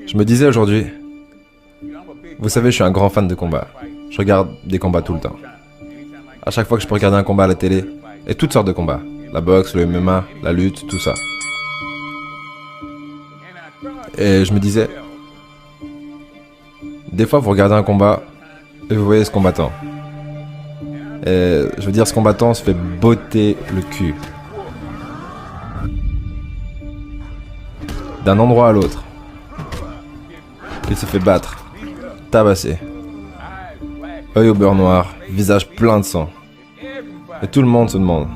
Je me disais aujourd'hui, vous savez, je suis un grand fan de combat. Je regarde des combats tout le temps. À chaque fois que je peux regarder un combat à la télé, et toutes sortes de combats. La boxe, le MMA, la lutte, tout ça. Et je me disais, des fois vous regardez un combat et vous voyez ce combattant. Et je veux dire, ce combattant se fait botter le cul. D'un endroit à l'autre. Il se fait battre, tabasser. Œil au beurre noir, visage plein de sang. Et tout le monde se demande.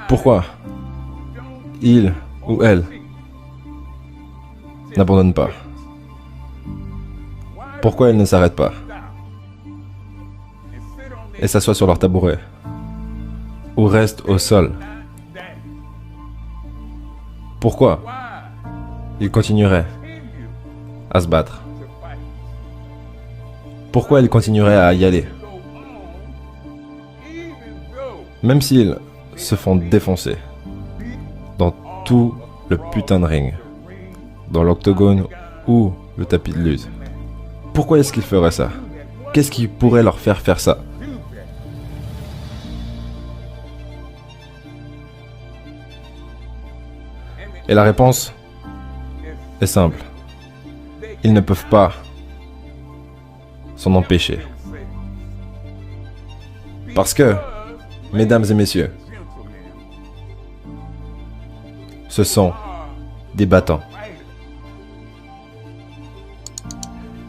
Pourquoi il ou elle n'abandonne pas? Pourquoi ils ne s'arrêtent pas et s'assoient sur leur tabouret ou restent au sol? Pourquoi ils continueraient à se battre? Pourquoi ils continueraient à y aller? Même s'ils se font défoncer dans tout le putain de ring, dans l'octogone ou le tapis de lutte. Pourquoi est-ce qu'ils feraient ça? Qu'est-ce qui pourrait leur faire ça? Et la réponse est simple. Ils ne peuvent pas s'en empêcher. Parce que, mesdames et messieurs, ce sont des battants.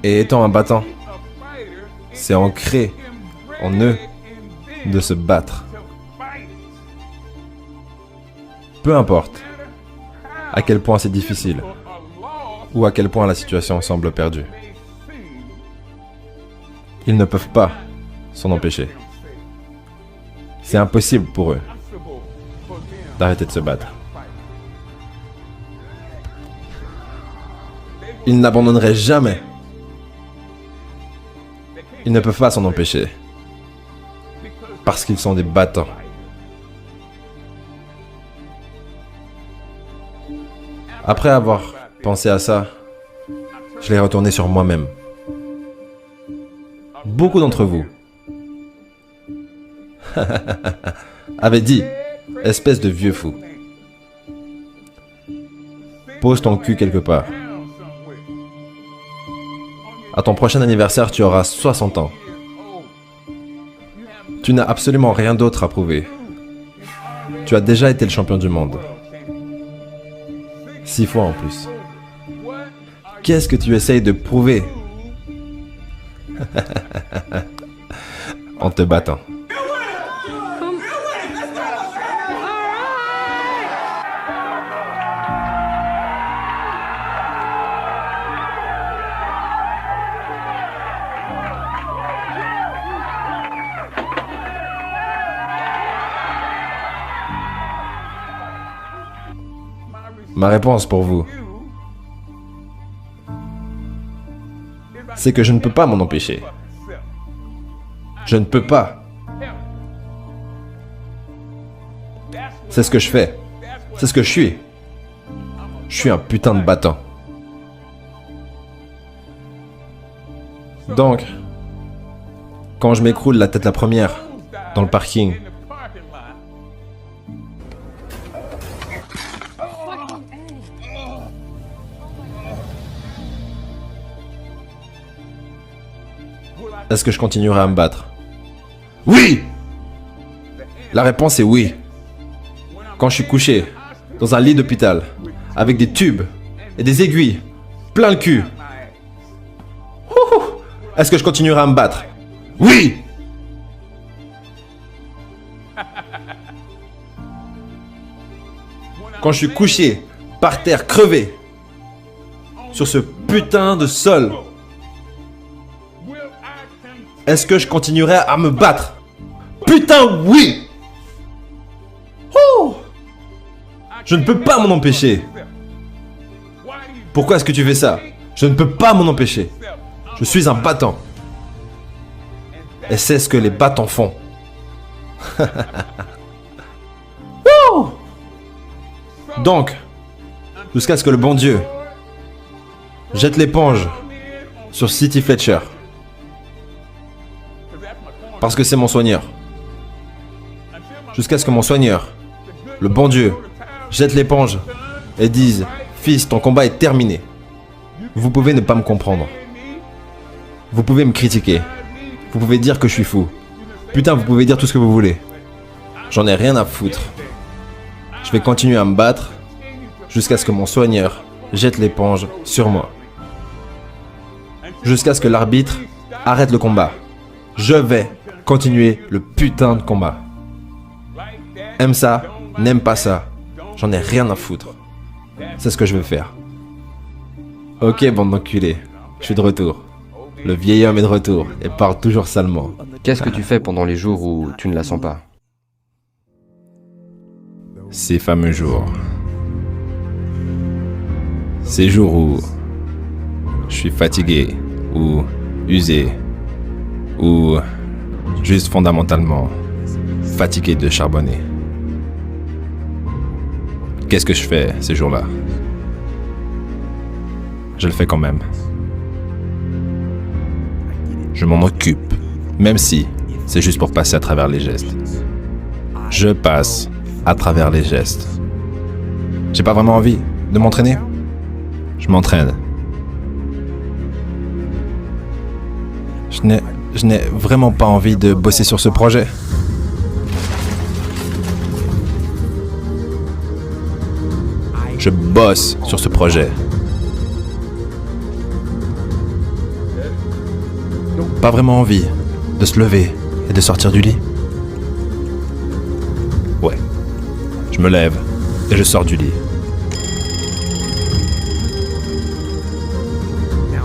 Et étant un battant, c'est ancré en eux de se battre. Peu importe à quel point c'est difficile ou à quel point la situation semble perdue. Ils ne peuvent pas s'en empêcher. C'est impossible pour eux d'arrêter de se battre. Ils n'abandonneraient jamais. Ils ne peuvent pas s'en empêcher. Parce qu'ils sont des battants. Après avoir pensé à ça, je l'ai retourné sur moi-même. Beaucoup d'entre vous avaient dit, espèce de vieux fou, pose ton cul quelque part. À ton prochain anniversaire, tu auras 60 ans. Tu n'as absolument rien d'autre à prouver. Tu as déjà été le champion du monde. 6 fois en plus. Qu'est-ce que tu essayes de prouver en te battant? Ma réponse pour vous, c'est que je ne peux pas m'en empêcher. Je ne peux pas. C'est ce que je fais. C'est ce que je suis. Je suis un putain de battant. Donc, quand je m'écroule la tête la première dans le parking, est-ce que je continuerai à me battre? Oui! La réponse est oui. Quand je suis couché dans un lit d'hôpital avec des tubes et des aiguilles plein le cul, est-ce que je continuerai à me battre? Oui! Quand je suis couché par terre crevé sur ce putain de sol, est-ce que je continuerai à me battre? Putain, oui! Oh! Je ne peux pas m'en empêcher. Pourquoi est-ce que tu fais ça? Je ne peux pas m'en empêcher. Je suis un battant. Et c'est ce que les battants font. Donc, jusqu'à ce que le bon Dieu jette l'éponge sur City Fletcher. Parce que c'est mon soigneur. Jusqu'à ce que mon soigneur, le bon Dieu, jette l'éponge et dise « Fils, ton combat est terminé. Vous pouvez ne pas me comprendre. Vous pouvez me critiquer. Vous pouvez dire que je suis fou. Putain, vous pouvez dire tout ce que vous voulez. J'en ai rien à foutre. Je vais continuer à me battre jusqu'à ce que mon soigneur jette l'éponge sur moi. Jusqu'à ce que l'arbitre arrête le combat. Je vais continuer le putain de combat. Aime ça, n'aime pas ça. J'en ai rien à foutre. C'est ce que je veux faire. Ok, bande d'enculés. Je suis de retour. Le vieil homme est de retour et parle toujours salement. Qu'est-ce que tu fais pendant les jours où tu ne la sens pas? Ces fameux jours. Ces jours où je suis fatigué, ou usé, ou juste fondamentalement fatigué de charbonner. Qu'est-ce que je fais ces jours-là? Je le fais quand même. Je m'en occupe, même si c'est juste pour passer à travers les gestes. Je passe à travers les gestes. J'ai pas vraiment envie de m'entraîner. Je m'entraîne. Je n'ai vraiment pas envie de bosser sur ce projet. Je bosse sur ce projet. Pas vraiment envie de se lever et de sortir du lit. Ouais. Je me lève et je sors du lit.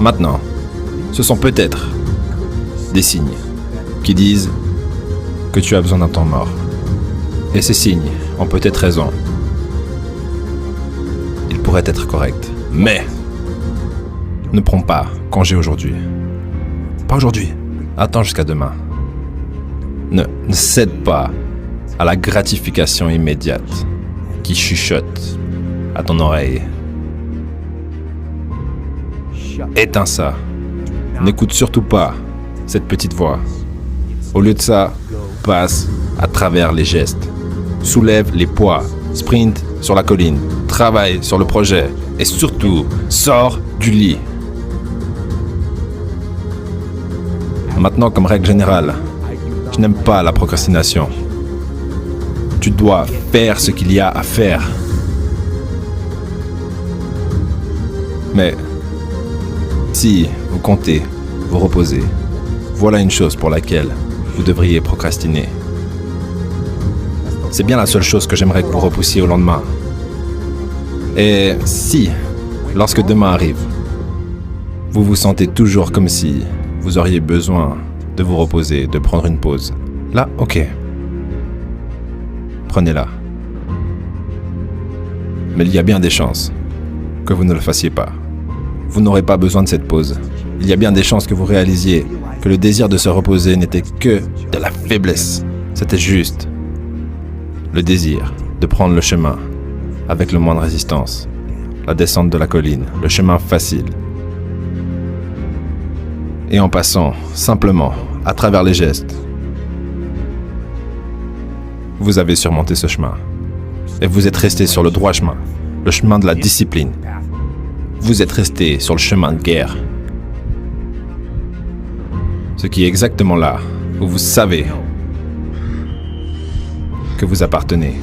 Maintenant, ce sont peut-être des signes qui disent que tu as besoin d'un temps mort. Et ces signes ont peut-être raison. Ils pourraient être corrects. Mais ne prends pas congé aujourd'hui. Pas aujourd'hui. Attends jusqu'à demain. Ne cède pas à la gratification immédiate qui chuchote à ton oreille. Éteins ça. N'écoute surtout pas cette petite voix. Au lieu de ça, passe à travers les gestes. Soulève les poids. Sprint sur la colline. Travaille sur le projet. Et surtout, sors du lit. Maintenant, comme règle générale, je n'aime pas la procrastination. Tu dois faire ce qu'il y a à faire. Mais si vous comptez vous reposer, voilà une chose pour laquelle vous devriez procrastiner. C'est bien la seule chose que j'aimerais que vous repoussiez au lendemain. Et si, lorsque demain arrive, vous vous sentez toujours comme si vous auriez besoin de vous reposer, de prendre une pause, là, ok. Prenez-la. Mais il y a bien des chances que vous ne le fassiez pas. Vous n'aurez pas besoin de cette pause. Il y a bien des chances que vous réalisiez que le désir de se reposer n'était que de la faiblesse. C'était juste le désir de prendre le chemin avec le moins de résistance. La descente de la colline, le chemin facile. Et en passant simplement à travers les gestes, vous avez surmonté ce chemin. Et vous êtes resté sur le droit chemin, le chemin de la discipline. Vous êtes resté sur le chemin de guerre. Ce qui est exactement là où vous savez que vous appartenez.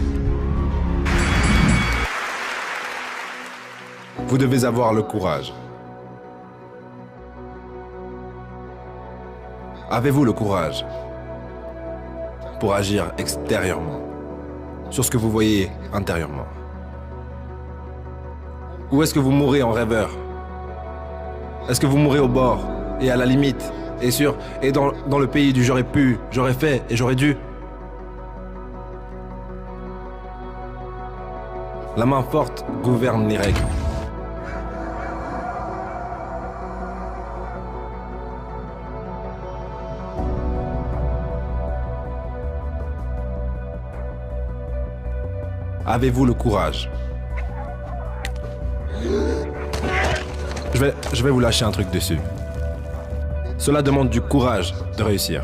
Vous devez avoir le courage. Avez-vous le courage pour agir extérieurement sur ce que vous voyez intérieurement? Ou est-ce que vous mourrez en rêveur? Est-ce que vous mourrez au bord et à la limite et dans le pays du j'aurais pu, j'aurais fait et j'aurais dû? La main forte gouverne les règles. Avez-vous le courage? Je vais vous lâcher un truc dessus. Cela demande du courage de réussir.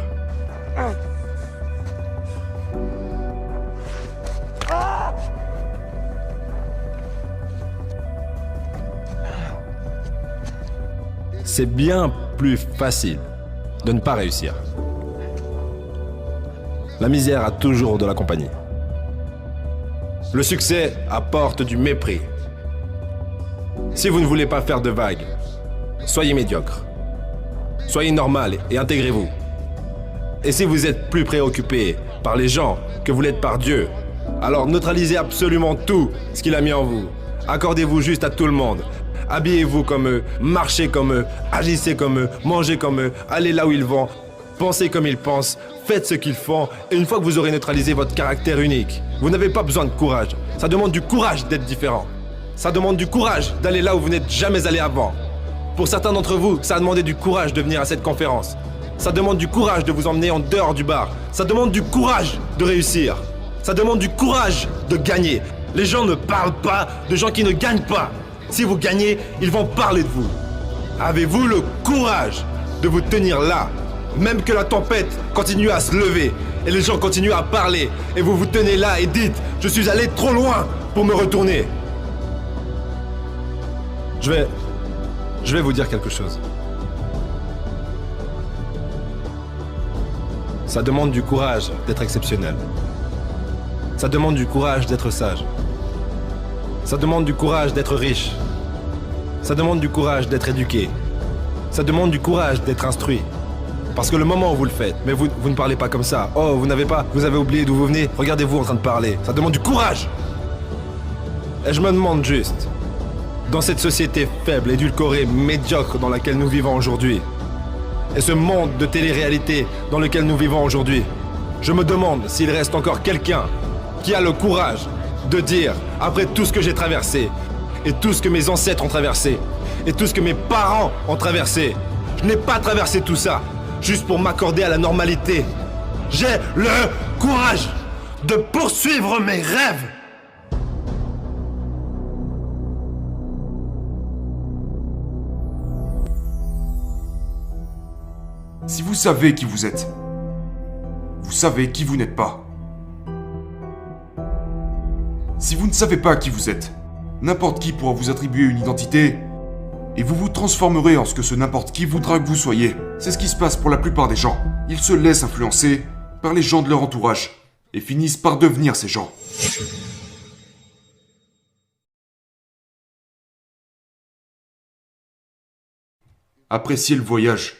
C'est bien plus facile de ne pas réussir. La misère a toujours de la compagnie. Le succès apporte du mépris. Si vous ne voulez pas faire de vagues, soyez médiocre. Soyez normal et intégrez-vous. Et si vous êtes plus préoccupé par les gens que vous l'êtes par Dieu, alors neutralisez absolument tout ce qu'il a mis en vous. Accordez-vous juste à tout le monde. Habillez-vous comme eux, marchez comme eux, agissez comme eux, mangez comme eux, allez là où ils vont, pensez comme ils pensent, faites ce qu'ils font, et une fois que vous aurez neutralisé votre caractère unique, vous n'avez pas besoin de courage. Ça demande du courage d'être différent. Ça demande du courage d'aller là où vous n'êtes jamais allé avant. Pour certains d'entre vous, ça a demandé du courage de venir à cette conférence. Ça demande du courage de vous emmener en dehors du bar. Ça demande du courage de réussir. Ça demande du courage de gagner. Les gens ne parlent pas de gens qui ne gagnent pas. Si vous gagnez, ils vont parler de vous. Avez-vous le courage de vous tenir là, même que la tempête continue à se lever et les gens continuent à parler et vous vous tenez là et dites « Je suis allé trop loin pour me retourner ». Je vais vous dire quelque chose. Ça demande du courage d'être exceptionnel. Ça demande du courage d'être sage. Ça demande du courage d'être riche. Ça demande du courage d'être éduqué. Ça demande du courage d'être instruit. Parce que le moment où vous le faites, mais vous ne parlez pas comme ça. Oh, vous avez oublié d'où vous venez. Regardez-vous en train de parler. Ça demande du courage. Et je me demande juste, dans cette société faible, édulcorée, médiocre dans laquelle nous vivons aujourd'hui, et ce monde de télé-réalité dans lequel nous vivons aujourd'hui, je me demande s'il reste encore quelqu'un qui a le courage de dire, après tout ce que j'ai traversé, et tout ce que mes ancêtres ont traversé, et tout ce que mes parents ont traversé, je n'ai pas traversé tout ça juste pour m'accorder à la normalité. J'ai le courage de poursuivre mes rêves. Si vous savez qui vous êtes, vous savez qui vous n'êtes pas. Si vous ne savez pas qui vous êtes, n'importe qui pourra vous attribuer une identité et vous vous transformerez en ce que ce n'importe qui voudra que vous soyez. C'est ce qui se passe pour la plupart des gens. Ils se laissent influencer par les gens de leur entourage et finissent par devenir ces gens. Appréciez le voyage,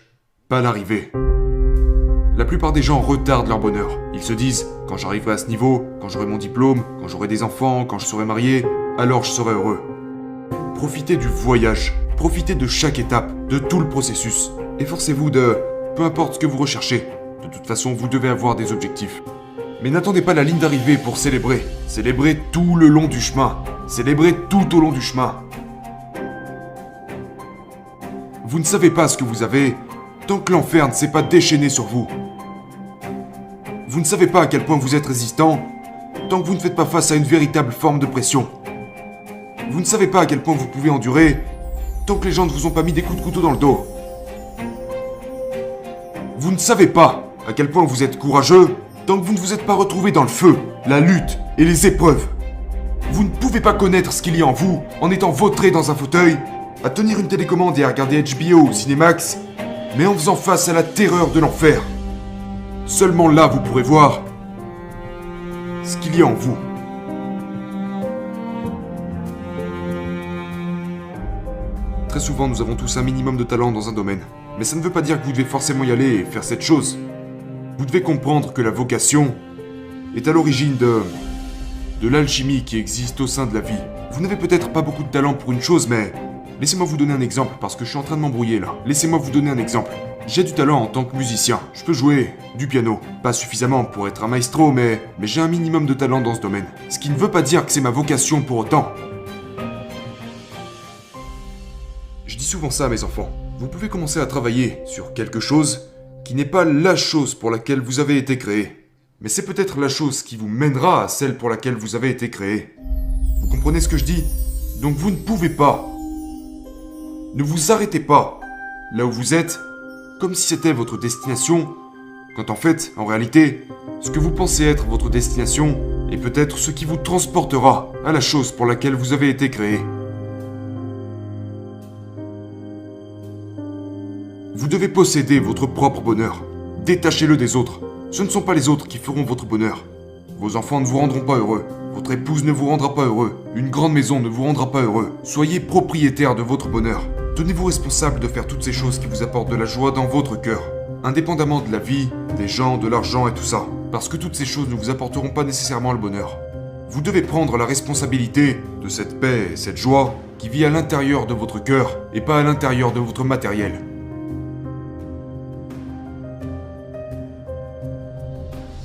pas l'arrivée. La plupart des gens retardent leur bonheur. Ils se disent, quand j'arriverai à ce niveau, quand j'aurai mon diplôme, quand j'aurai des enfants, quand je serai marié, alors je serai heureux. Profitez du voyage, profitez de chaque étape, de tout le processus. Efforcez-vous de... peu importe ce que vous recherchez. De toute façon, vous devez avoir des objectifs. Mais n'attendez pas la ligne d'arrivée pour célébrer. Célébrez tout le long du chemin. Célébrez tout au long du chemin. Vous ne savez pas ce que vous avez tant que l'enfer ne s'est pas déchaîné sur vous. Vous ne savez pas à quel point vous êtes résistant tant que vous ne faites pas face à une véritable forme de pression. Vous ne savez pas à quel point vous pouvez endurer tant que les gens ne vous ont pas mis des coups de couteau dans le dos. Vous ne savez pas à quel point vous êtes courageux tant que vous ne vous êtes pas retrouvé dans le feu, la lutte et les épreuves. Vous ne pouvez pas connaître ce qu'il y a en vous en étant vautré dans un fauteuil, à tenir une télécommande et à regarder HBO ou Cinemax, mais en faisant face à la terreur de l'enfer. Seulement là, vous pourrez voir ce qu'il y a en vous. Très souvent, nous avons tous un minimum de talent dans un domaine. Mais ça ne veut pas dire que vous devez forcément y aller et faire cette chose. Vous devez comprendre que la vocation est à l'origine de l'alchimie qui existe au sein de la vie. Vous n'avez peut-être pas beaucoup de talent pour une chose, mais laissez-moi vous donner un exemple, parce que je suis en train de m'embrouiller là. Laissez-moi vous donner un exemple. J'ai du talent en tant que musicien. Je peux jouer du piano. Pas suffisamment pour être un maestro, mais j'ai un minimum de talent dans ce domaine. Ce qui ne veut pas dire que c'est ma vocation pour autant. Je dis souvent ça à mes enfants. Vous pouvez commencer à travailler sur quelque chose qui n'est pas la chose pour laquelle vous avez été créé. mais c'est peut-être la chose qui vous mènera à celle pour laquelle vous avez été créé. Vous comprenez ce que je dis? Donc vous ne pouvez pas. Ne vous arrêtez pas là où vous êtes, comme si c'était votre destination, quand en fait, en réalité, ce que vous pensez être votre destination est peut-être ce qui vous transportera à la chose pour laquelle vous avez été créé. Vous devez posséder votre propre bonheur. Détachez-le des autres. Ce ne sont pas les autres qui feront votre bonheur. Vos enfants ne vous rendront pas heureux. Votre épouse ne vous rendra pas heureux. Une grande maison ne vous rendra pas heureux. Soyez propriétaire de votre bonheur. Tenez-vous responsable de faire toutes ces choses qui vous apportent de la joie dans votre cœur, indépendamment de la vie, des gens, de l'argent et tout ça, parce que toutes ces choses ne vous apporteront pas nécessairement le bonheur. Vous devez prendre la responsabilité de cette paix et cette joie qui vit à l'intérieur de votre cœur et pas à l'intérieur de votre matériel.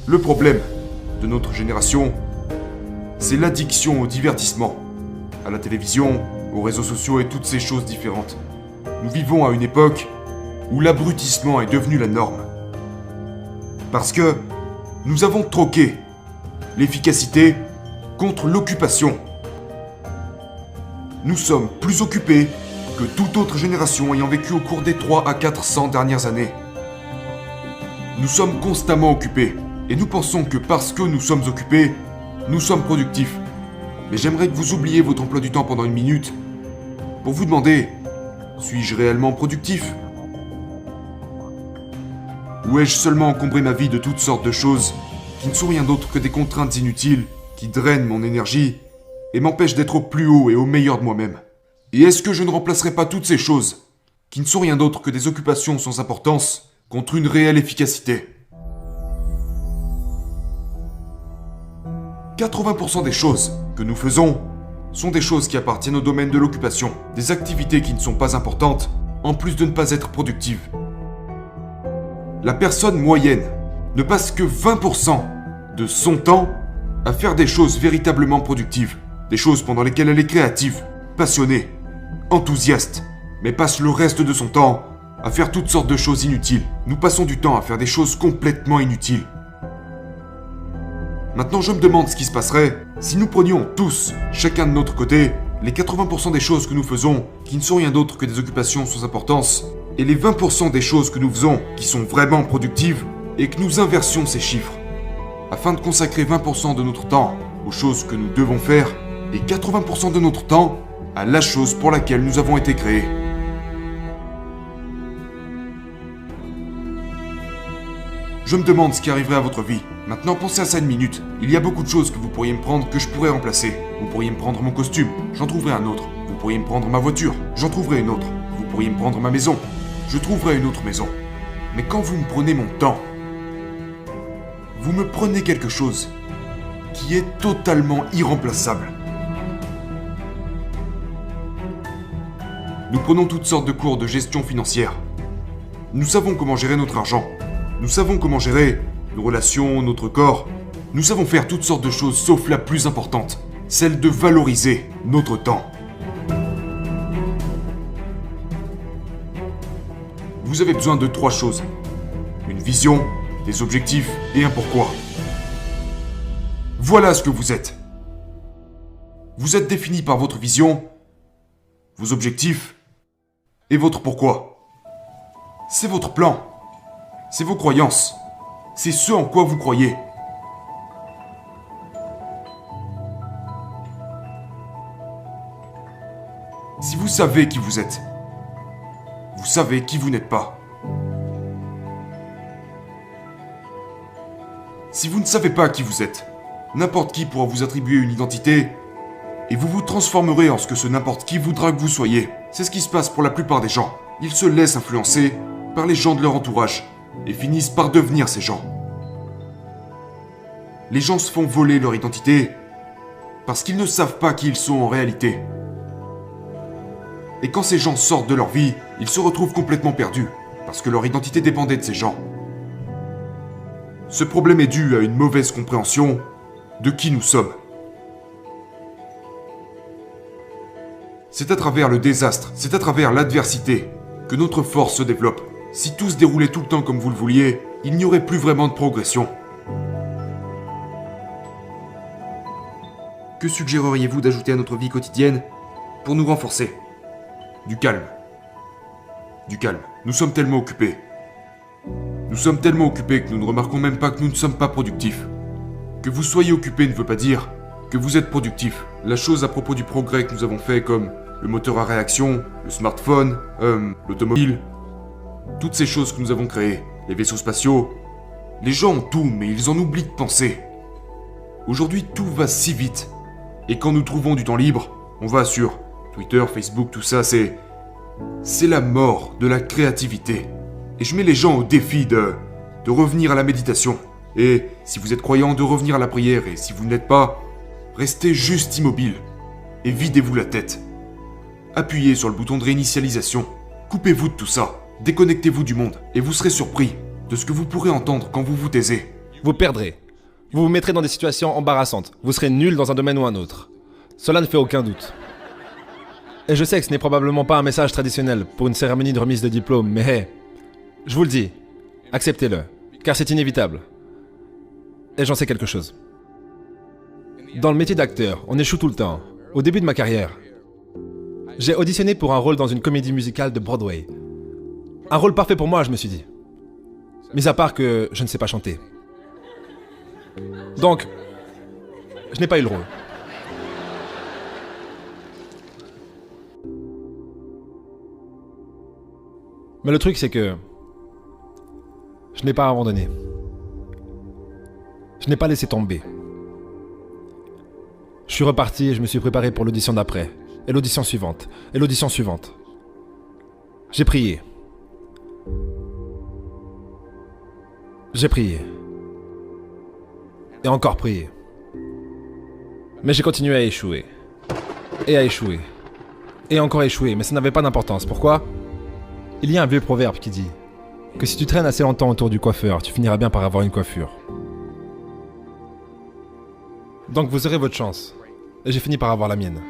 Le problème de notre génération, c'est l'addiction au divertissement, à la télévision, aux réseaux sociaux et toutes ces choses différentes. Nous vivons à une époque où l'abrutissement est devenu la norme. Parce que nous avons troqué l'efficacité contre l'occupation. Nous sommes plus occupés que toute autre génération ayant vécu au cours des 300 à 400 dernières années. Nous sommes constamment occupés. Et nous pensons que parce que nous sommes occupés, nous sommes productifs. Mais j'aimerais que vous oubliez votre emploi du temps pendant une minute pour vous demander, suis-je réellement productif? Ou ai-je seulement encombré ma vie de toutes sortes de choses qui ne sont rien d'autre que des contraintes inutiles qui drainent mon énergie et m'empêchent d'être au plus haut et au meilleur de moi-même? Et est-ce que je ne remplacerai pas toutes ces choses, qui ne sont rien d'autre que des occupations sans importance, contre une réelle efficacité? 80% des choses que nous faisons sont des choses qui appartiennent au domaine de l'occupation, des activités qui ne sont pas importantes, en plus de ne pas être productives. La personne moyenne ne passe que 20% de son temps à faire des choses véritablement productives, des choses pendant lesquelles elle est créative, passionnée, enthousiaste, mais passe le reste de son temps à faire toutes sortes de choses inutiles. Nous passons du temps à faire des choses complètement inutiles. Maintenant, je me demande ce qui se passerait si nous prenions tous, chacun de notre côté, les 80% des choses que nous faisons, qui ne sont rien d'autre que des occupations sans importance, et les 20% des choses que nous faisons, qui sont vraiment productives, et que nous inversions ces chiffres, afin de consacrer 20% de notre temps aux choses que nous devons faire, et 80% de notre temps à la chose pour laquelle nous avons été créés. Je me demande ce qui arriverait à votre vie. Maintenant, pensez à ça une minute. Il y a beaucoup de choses que vous pourriez me prendre que je pourrais remplacer. Vous pourriez me prendre mon costume, j'en trouverai un autre. Vous pourriez me prendre ma voiture, j'en trouverai une autre. Vous pourriez me prendre ma maison, je trouverai une autre maison. Mais quand vous me prenez mon temps, vous me prenez quelque chose qui est totalement irremplaçable. Nous prenons toutes sortes de cours de gestion financière. Nous savons comment gérer notre argent. Nous savons comment gérer nos relations, notre corps. Nous savons faire toutes sortes de choses sauf la plus importante, celle de valoriser notre temps. Vous avez besoin de 3 choses. Une vision, des objectifs et un pourquoi. Voilà ce que vous êtes. Vous êtes défini par votre vision, vos objectifs et votre pourquoi. C'est votre plan. C'est vos croyances. C'est ce en quoi vous croyez. Si vous savez qui vous êtes, vous savez qui vous n'êtes pas. Si vous ne savez pas qui vous êtes, n'importe qui pourra vous attribuer une identité et vous vous transformerez en ce que ce n'importe qui voudra que vous soyez. C'est ce qui se passe pour la plupart des gens. Ils se laissent influencer par les gens de leur entourage et finissent par devenir ces gens. Les gens se font voler leur identité parce qu'ils ne savent pas qui ils sont en réalité. Et quand ces gens sortent de leur vie, ils se retrouvent complètement perdus parce que leur identité dépendait de ces gens. Ce problème est dû à une mauvaise compréhension de qui nous sommes. C'est à travers le désastre, c'est à travers l'adversité que notre force se développe. Si tout se déroulait tout le temps comme vous le vouliez, il n'y aurait plus vraiment de progression. Que suggéreriez-vous d'ajouter à notre vie quotidienne pour nous renforcer? Du calme. Du calme. Nous sommes tellement occupés. Nous sommes tellement occupés que nous ne remarquons même pas que nous ne sommes pas productifs. Que vous soyez occupé ne veut pas dire que vous êtes productif. La chose à propos du progrès que nous avons fait, comme le moteur à réaction, le smartphone, l'automobile, toutes ces choses que nous avons créées, les vaisseaux spatiaux, les gens ont tout, mais ils en oublient de penser. Aujourd'hui, tout va si vite. Et quand nous trouvons du temps libre, on va sur Twitter, Facebook, tout ça, c'est la mort de la créativité. Et je mets les gens au défi de revenir à la méditation. Et si vous êtes croyant, de revenir à la prière. Et si vous ne l'êtes pas, restez juste immobile. Et videz-vous la tête. Appuyez sur le bouton de réinitialisation. Coupez-vous de tout ça. Déconnectez-vous du monde. Et vous serez surpris de ce que vous pourrez entendre quand vous vous taisez. Vous perdrez. Vous vous mettrez dans des situations embarrassantes. Vous serez nul dans un domaine ou un autre. Cela ne fait aucun doute. Et je sais que ce n'est probablement pas un message traditionnel pour une cérémonie de remise de diplôme, mais hey, je vous le dis, acceptez-le, car c'est inévitable. Et j'en sais quelque chose. Dans le métier d'acteur, on échoue tout le temps. Au début de ma carrière, j'ai auditionné pour un rôle dans une comédie musicale de Broadway. Un rôle parfait pour moi, je me suis dit. Mis à part que je ne sais pas chanter. Donc, je n'ai pas eu le rôle. Mais le truc, c'est que je n'ai pas abandonné. Je n'ai pas laissé tomber. Je suis reparti et je me suis préparé pour l'audition d'après. Et l'audition suivante. Et l'audition suivante. J'ai prié. J'ai prié. Et encore prié. Mais j'ai continué à échouer. Et à échouer. Et encore échouer. Mais ça n'avait pas d'importance. Pourquoi ? Il y a un vieux proverbe qui dit que si tu traînes assez longtemps autour du coiffeur, tu finiras bien par avoir une coiffure. Donc vous aurez votre chance. Et j'ai fini par avoir la mienne.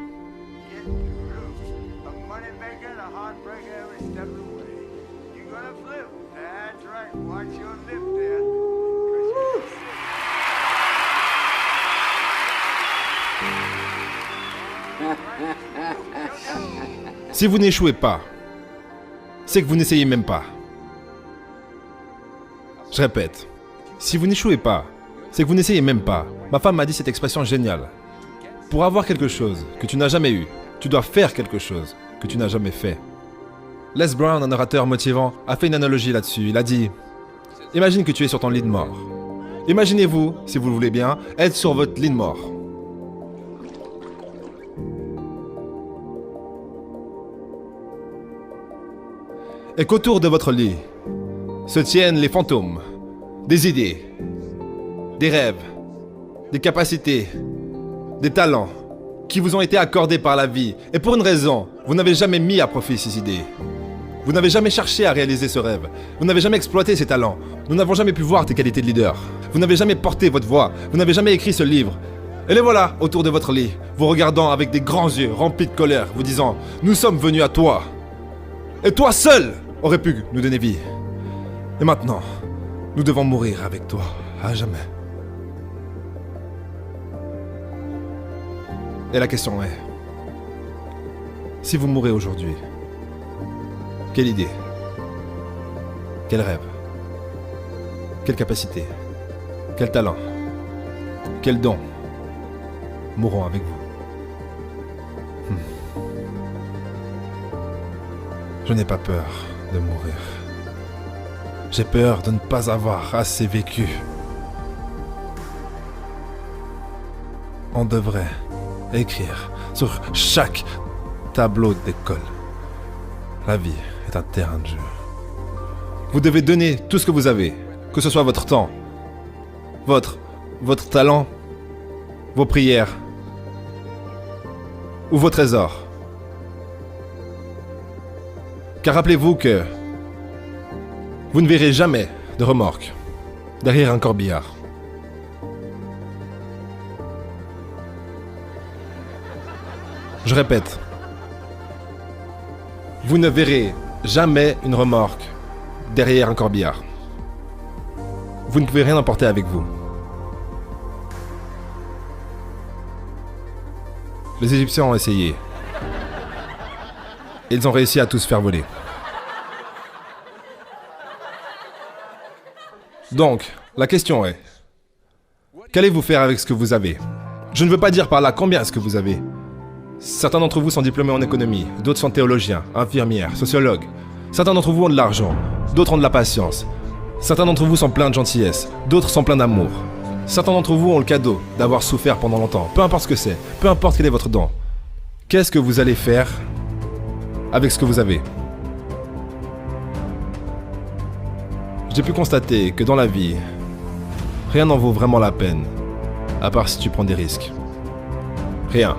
Si vous n'échouez pas, c'est que vous n'essayez même pas. Je répète, si vous n'échouez pas, c'est que vous n'essayez même pas. Ma femme m'a dit cette expression géniale. Pour avoir quelque chose que tu n'as jamais eu, tu dois faire quelque chose que tu n'as jamais fait. Les Brown, un orateur motivant, a fait une analogie là-dessus. Il a dit, imagine que tu es sur ton lit de mort. Imaginez-vous, si vous le voulez bien, être sur votre lit de mort. Et qu'autour de votre lit se tiennent les fantômes, des idées, des rêves, des capacités, des talents qui vous ont été accordés par la vie. Et pour une raison, vous n'avez jamais mis à profit ces idées. Vous n'avez jamais cherché à réaliser ce rêve. Vous n'avez jamais exploité ces talents. Nous n'avons jamais pu voir tes qualités de leader. Vous n'avez jamais porté votre voix. Vous n'avez jamais écrit ce livre. Et les voilà, autour de votre lit, vous regardant avec des grands yeux remplis de colère, vous disant « Nous sommes venus à toi. Et toi seul aurais pu nous donner vie. Et maintenant, nous devons mourir avec toi, à jamais. » Et la question est, si vous mourrez aujourd'hui, quelle idée, quel rêve, quelle capacité, quel talent, quel don mourront avec vous? Je n'ai pas peur de mourir. J'ai peur de ne pas avoir assez vécu. On devrait écrire sur chaque tableau d'école. La vie est un terrain de jeu. Vous devez donner tout ce que vous avez, que ce soit votre temps, votre talent, vos prières ou vos trésors. Car rappelez-vous que vous ne verrez jamais de remorque derrière un corbillard. Je répète, vous ne verrez jamais une remorque derrière un corbillard. Vous ne pouvez rien emporter avec vous. Les Égyptiens ont essayé. Ils ont réussi à tous faire voler. Donc, la question est, qu'allez-vous faire avec ce que vous avez? Je ne veux pas dire par là combien est-ce que vous avez. Certains d'entre vous sont diplômés en économie, d'autres sont théologiens, infirmières, sociologues. Certains d'entre vous ont de l'argent, d'autres ont de la patience. Certains d'entre vous sont pleins de gentillesse, d'autres sont pleins d'amour. Certains d'entre vous ont le cadeau d'avoir souffert pendant longtemps, peu importe ce que c'est, peu importe quel est votre don. Qu'est-ce que vous allez faire avec ce que vous avez? J'ai pu constater que dans la vie, rien n'en vaut vraiment la peine, à part si tu prends des risques. Rien.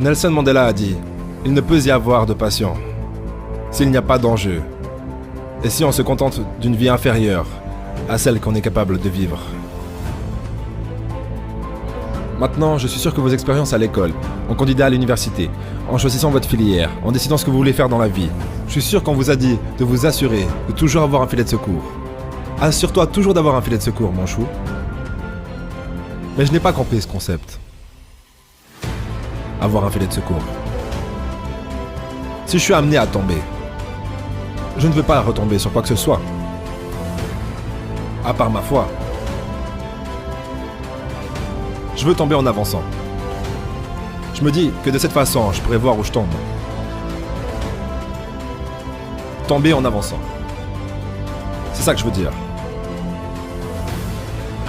Nelson Mandela a dit, il ne peut y avoir de passion s'il n'y a pas d'enjeu, et si on se contente d'une vie inférieure à celle qu'on est capable de vivre. Maintenant, je suis sûr que vos expériences à l'école, en candidat à l'université, en choisissant votre filière, en décidant ce que vous voulez faire dans la vie, je suis sûr qu'on vous a dit de vous assurer de toujours avoir un filet de secours. Assure-toi toujours d'avoir un filet de secours, mon chou. Mais je n'ai pas compris ce concept. Avoir un filet de secours. Si je suis amené à tomber, je ne veux pas retomber sur quoi que ce soit. À part ma foi. Je veux tomber en avançant. Je me dis que de cette façon, je pourrais voir où je tombe. Tomber en avançant. C'est ça que je veux dire.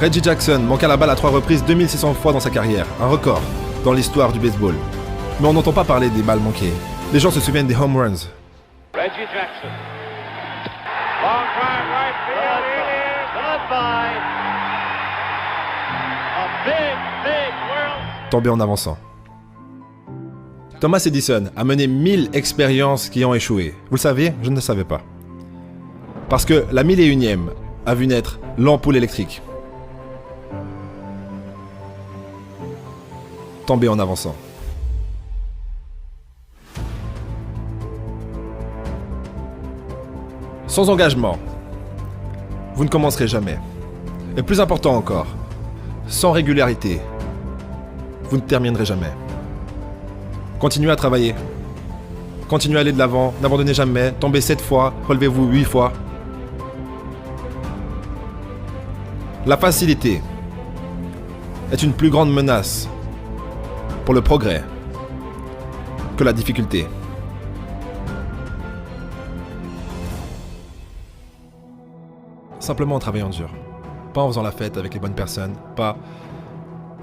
Reggie Jackson manqua la balle à 3 reprises 2600 fois dans sa carrière, un record dans l'histoire du baseball. Mais on n'entend pas parler des balles manquées. Les gens se souviennent des home runs. Reggie Jackson. Long drive right field. Goodbye. A big world. Tomber en avançant. Thomas Edison a mené 1000 expériences qui ont échoué. Vous le saviez? Je ne le savais pas. Parce que la 1001e a vu naître l'ampoule électrique. Tomber en avançant. Sans engagement, vous ne commencerez jamais. Et plus important encore, sans régularité, vous ne terminerez jamais. Continuez à travailler. Continuez à aller de l'avant, n'abandonnez jamais, tombez 7 fois, relevez-vous 8 fois. La facilité est une plus grande menace pour le progrès que la difficulté. Simplement en travaillant dur. Pas en faisant la fête avec les bonnes personnes, pas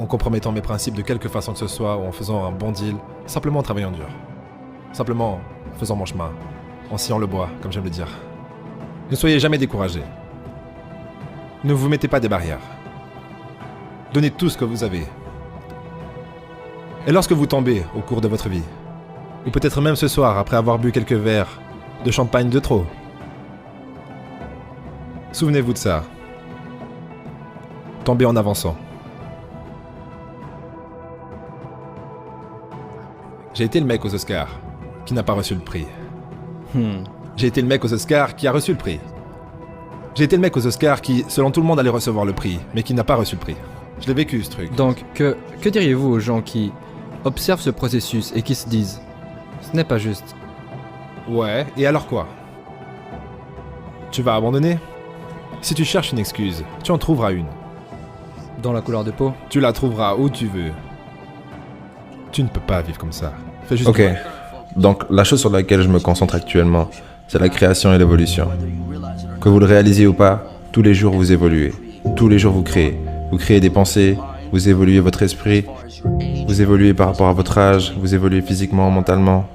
en compromettant mes principes de quelque façon que ce soit ou en faisant un bon deal. Simplement en travaillant dur. Simplement en faisant mon chemin, en sciant le bois, comme j'aime le dire. Ne soyez jamais découragés. Ne vous mettez pas des barrières. Donnez tout ce que vous avez. Et lorsque vous tombez au cours de votre vie, ou peut-être même ce soir après avoir bu quelques verres de champagne de trop, souvenez-vous de ça. Tombez en avançant. J'ai été le mec aux Oscars qui n'a pas reçu le prix. J'ai été le mec aux Oscars qui a reçu le prix. J'ai été le mec aux Oscars qui, selon tout le monde, allait recevoir le prix, mais qui n'a pas reçu le prix. Je l'ai vécu, ce truc. Donc, que diriez-vous aux gens qui observent ce processus et qui se disent « Ce n'est pas juste ». Ouais, et alors quoi? Tu vas abandonner? Si tu cherches une excuse, tu en trouveras une. Dans la couleur de peau? Tu la trouveras où tu veux. Tu ne peux pas vivre comme ça. Fais juste Ok, donc la chose sur laquelle je me concentre actuellement, c'est la création et l'évolution. Que vous le réalisiez ou pas, tous les jours vous évoluez. Tous les jours vous créez. Vous créez des pensées, vous évoluez votre esprit, vous évoluez par rapport à votre âge, vous évoluez physiquement, mentalement.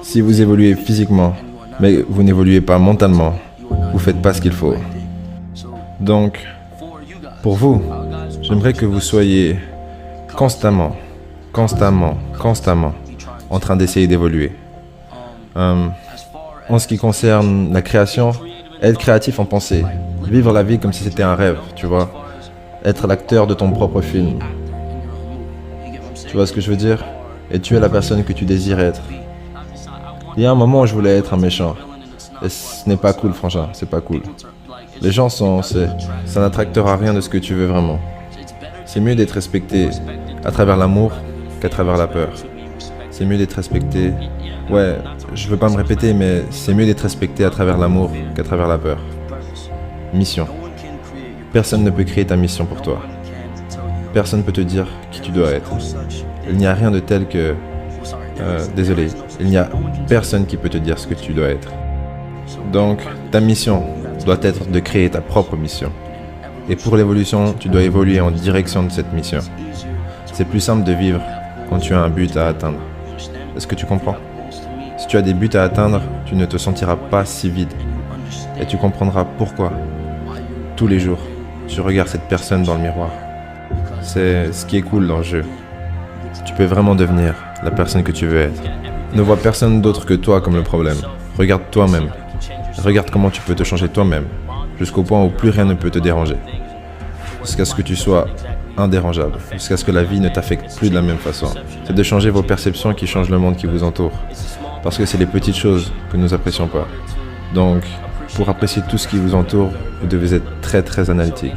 Si vous évoluez physiquement, mais vous n'évoluez pas mentalement, vous faites pas ce qu'il faut. Donc, pour vous, j'aimerais que vous soyez constamment en train d'essayer d'évoluer. En ce qui concerne la création, être créatif en pensée, vivre la vie comme si c'était un rêve, tu vois. Être l'acteur de ton propre film. Tu vois ce que je veux dire? Et tu es la personne que tu désires être. Il y a un moment où je voulais être un méchant. Et ce n'est pas cool, franchement, c'est pas cool. Les gens sont... ça n'attractera rien de ce que tu veux vraiment. C'est mieux d'être respecté à travers l'amour qu'à travers la peur. C'est mieux d'être respecté. Ouais, je veux pas me répéter, mais c'est mieux d'être respecté à travers l'amour qu'à travers la peur. Mission. Personne ne peut créer ta mission pour toi. Personne ne peut te dire qui tu dois être. Il n'y a rien de tel que... désolé, il n'y a personne qui peut te dire ce que tu dois être. Donc, ta mission doit être de créer ta propre mission. Et pour l'évolution, tu dois évoluer en direction de cette mission. C'est plus simple de vivre quand tu as un but à atteindre. Est-ce que tu comprends? Si tu as des buts à atteindre, tu ne te sentiras pas si vide. Et tu comprendras pourquoi. Tous les jours, tu regardes cette personne dans le miroir. C'est ce qui est cool dans le jeu. Tu peux vraiment devenir la personne que tu veux être. Ne vois personne d'autre que toi comme le problème. Regarde toi-même. Regarde comment tu peux te changer toi-même, jusqu'au point où plus rien ne peut te déranger. Jusqu'à ce que tu sois indérangeable, jusqu'à ce que la vie ne t'affecte plus de la même façon. C'est de changer vos perceptions qui changent le monde qui vous entoure. Parce que c'est les petites choses que nous apprécions pas. Donc, pour apprécier tout ce qui vous entoure, vous devez être très très analytique.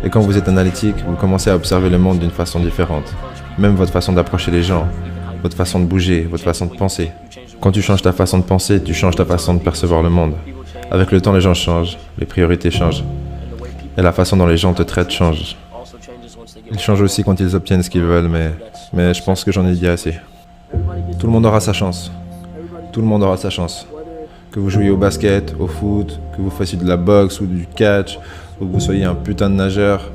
Et quand vous êtes analytique, vous commencez à observer le monde d'une façon différente. Même votre façon d'approcher les gens, votre façon de bouger, votre façon de penser. Quand tu changes ta façon de penser, tu changes ta façon de percevoir le monde. Avec le temps, les gens changent, les priorités changent. Et la façon dont les gens te traitent change. Ils changent aussi quand ils obtiennent ce qu'ils veulent, mais je pense que j'en ai dit assez. Tout le monde aura sa chance. Tout le monde aura sa chance. Que vous jouiez au basket, au foot, que vous fassiez de la boxe ou du catch, ou que vous soyez un putain de nageur.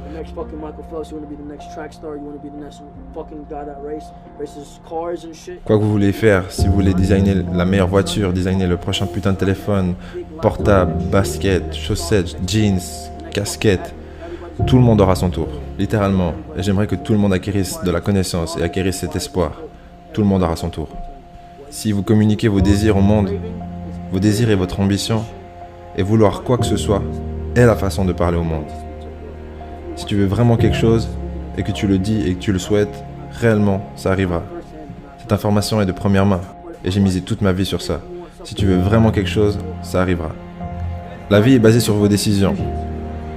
Quoi que vous voulez faire, si vous voulez designer la meilleure voiture, designer le prochain putain de téléphone, portable, basket, chaussettes, jeans, casquette, tout le monde aura son tour, littéralement. Et j'aimerais que tout le monde acquérisse de la connaissance et acquérisse cet espoir. Tout le monde aura son tour. Si vous communiquez vos désirs au monde, vos désirs et votre ambition, et vouloir quoi que ce soit, est la façon de parler au monde. Si tu veux vraiment quelque chose, et que tu le dis et que tu le souhaites, réellement, ça arrivera. Cette information est de première main, et j'ai misé toute ma vie sur ça. Si tu veux vraiment quelque chose, ça arrivera. La vie est basée sur vos décisions.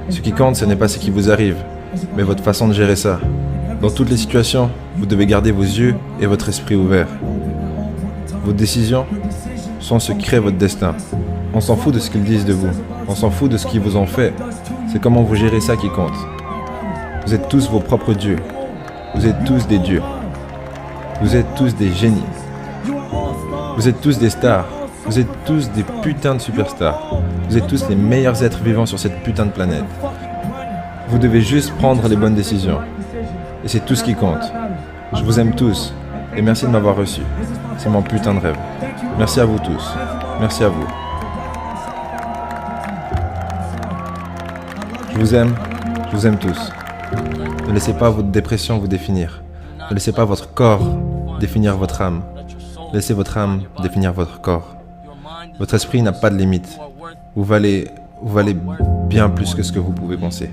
Ce qui compte, ce n'est pas ce qui vous arrive, mais votre façon de gérer ça. Dans toutes les situations, vous devez garder vos yeux et votre esprit ouverts. Vos décisions sont ce qui crée votre destin. On s'en fout de ce qu'ils disent de vous. On s'en fout de ce qu'ils vous ont fait. C'est comment vous gérez ça qui compte. Vous êtes tous vos propres dieux. Vous êtes tous des dieux. Vous êtes tous des génies. Vous êtes tous des stars. Vous êtes tous des putains de superstars. Vous êtes tous les meilleurs êtres vivants sur cette putain de planète. Vous devez juste prendre les bonnes décisions. Et c'est tout ce qui compte. Je vous aime tous. Et merci de m'avoir reçu. C'est mon putain de rêve. Merci à vous tous. Merci à vous. Je vous aime tous. Ne laissez pas votre dépression vous définir. Ne laissez pas votre corps définir votre âme. Laissez votre âme définir votre corps. Votre esprit n'a pas de limite. Vous valez bien plus que ce que vous pouvez penser.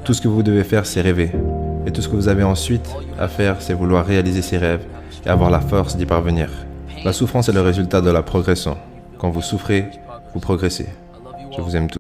Tout ce que vous devez faire, c'est rêver. Et tout ce que vous avez ensuite à faire, c'est vouloir réaliser ses rêves et avoir la force d'y parvenir. La souffrance est le résultat de la progression. Quand vous souffrez, vous progressez. Je vous aime tous.